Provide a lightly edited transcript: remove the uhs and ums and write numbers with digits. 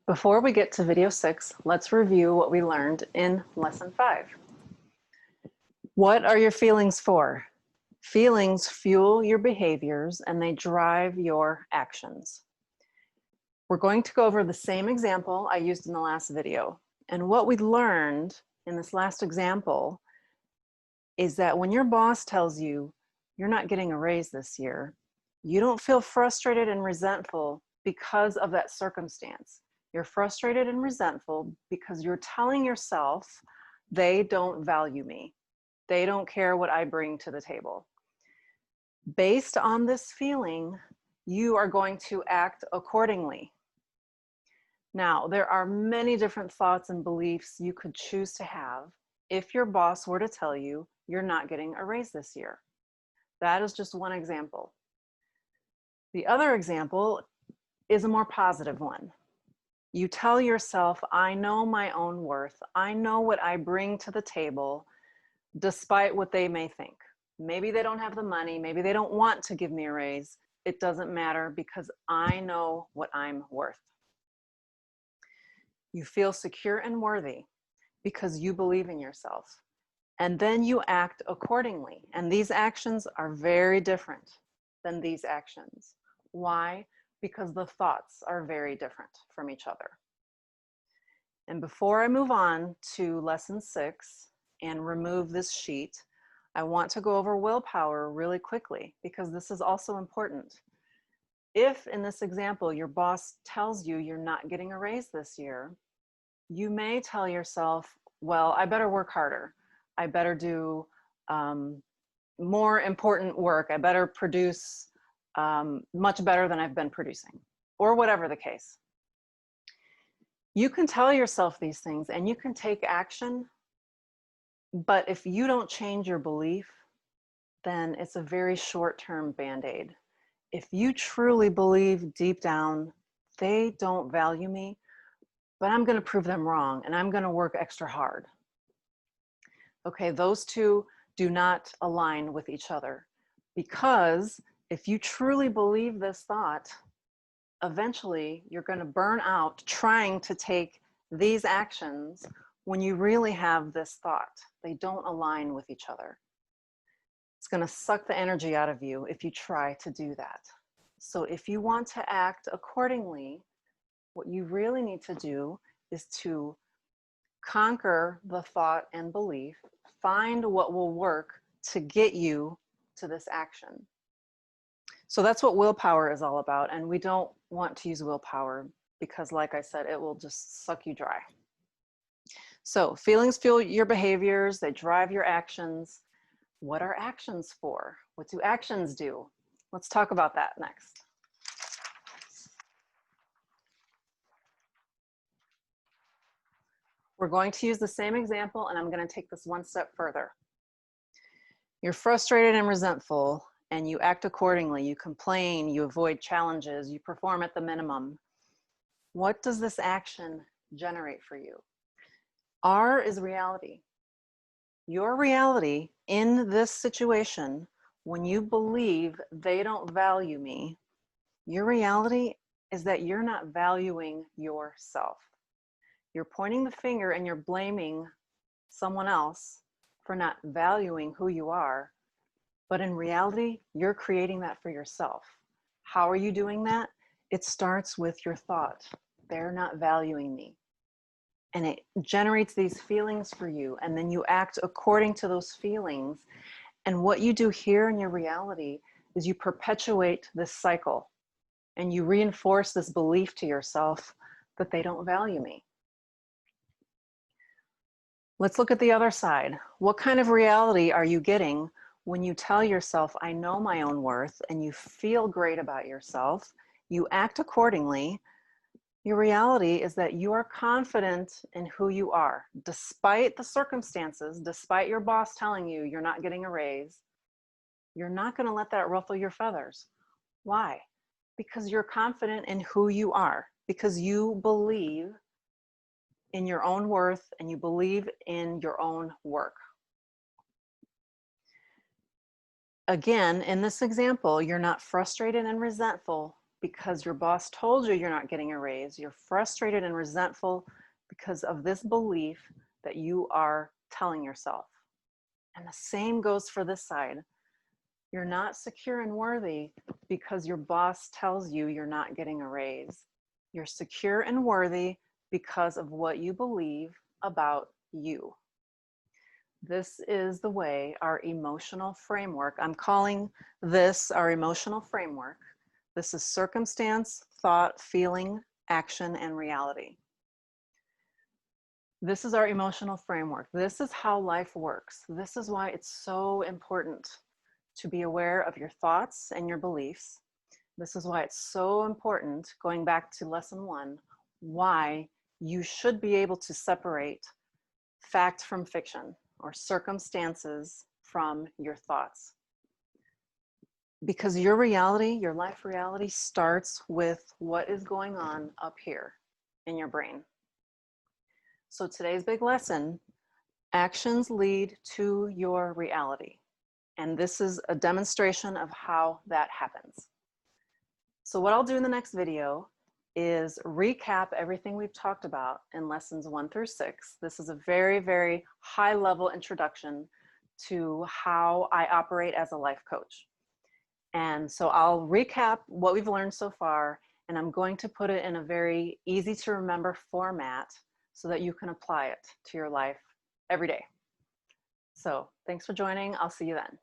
Before we get to video 6, let's review what we learned in lesson 5. What are your feelings for? Feelings fuel your behaviors and they drive your actions. We're going to go over the same example I used in the last video. And what we learned in this last example is that when your boss tells you you're not getting a raise this year, you don't feel frustrated and resentful because of that circumstance. You're frustrated and resentful because you're telling yourself, they don't value me. They don't care what I bring to the table. Based on this feeling, you are going to act accordingly. Now, there are many different thoughts and beliefs you could choose to have if your boss were to tell you you're not getting a raise this year. That is just one example. The other example is a more positive one. You tell yourself, I know my own worth. I know what I bring to the table, despite what they may think. Maybe they don't have the money. Maybe they don't want to give me a raise. It doesn't matter because I know what I'm worth. You feel secure and worthy because you believe in yourself. And then you act accordingly. And these actions are very different than these actions. Why? Because the thoughts are very different from each other. And before I move on to lesson 6 and remove this sheet, I want to go over willpower really quickly because this is also important. If in this example, your boss tells you you're not getting a raise this year, you may tell yourself, well, I better work harder. I better do more important work. I better produce much better than I've been producing, or whatever the case. You can tell yourself these things and you can take action, but if you don't change your belief, then it's a very short-term Band-Aid. If you truly believe deep down, they don't value me, but I'm going to prove them wrong and I'm going to work extra hard. Okay, those two do not align with each other, because if you truly believe this thought, eventually you're going to burn out trying to take these actions when you really have this thought. They don't align with each other. It's going to suck the energy out of you if you try to do that. So if you want to act accordingly, what you really need to do is to conquer the thought and belief, find what will work to get you to this action. So that's what willpower is all about. And we don't want to use willpower because, like I said, it will just suck you dry. So feelings fuel your behaviors, they drive your actions. What are actions for? What do actions do? Let's talk about that next. We're going to use the same example, and I'm going to take this one step further. You're frustrated and resentful, and you act accordingly. You complain, you avoid challenges, you perform at the minimum. What does this action generate for you? R is reality. Your reality in this situation, when you believe they don't value me, your reality is that you're not valuing yourself. You're pointing the finger and you're blaming someone else for not valuing who you are. But in reality, you're creating that for yourself. How are you doing that? It starts with your thought. They're not valuing me. And it generates these feelings for you. And then you act according to those feelings. And what you do here in your reality is you perpetuate this cycle. And you reinforce this belief to yourself that they don't value me. Let's look at the other side. What kind of reality are you getting when you tell yourself, I know my own worth, and you feel great about yourself, you act accordingly? Your reality is that you are confident in who you are, despite the circumstances, despite your boss telling you you're not getting a raise. You're not going to let that ruffle your feathers. Why? Because you're confident in who you are, because you believe in your own worth and you believe in your own work. Again, in this example, you're not frustrated and resentful because your boss told you you're not getting a raise. You're frustrated and resentful because of this belief that you are telling yourself. And the same goes for this side. You're not secure and worthy because your boss tells you you're not getting a raise. You're secure and worthy because of what you believe about you. This is the way our emotional framework, I'm calling this our emotional framework. This is circumstance, thought, feeling, action, and reality. This is our emotional framework. This is how life works. This is why it's so important to be aware of your thoughts and your beliefs. This is why it's so important, going back to lesson 1, why you should be able to separate fact from fiction or circumstances from your thoughts. Because your reality, your life reality, starts with what is going on up here in your brain. So today's big lesson, actions lead to your reality. And this is a demonstration of how that happens. So what I'll do in the next video is recap everything we've talked about in lessons 1 through 6. This is a very, very high level introduction to how I operate as a life coach. And so I'll recap what we've learned so far, and I'm going to put it in a very easy to remember format so that you can apply it to your life every day. So thanks for joining. I'll see you then.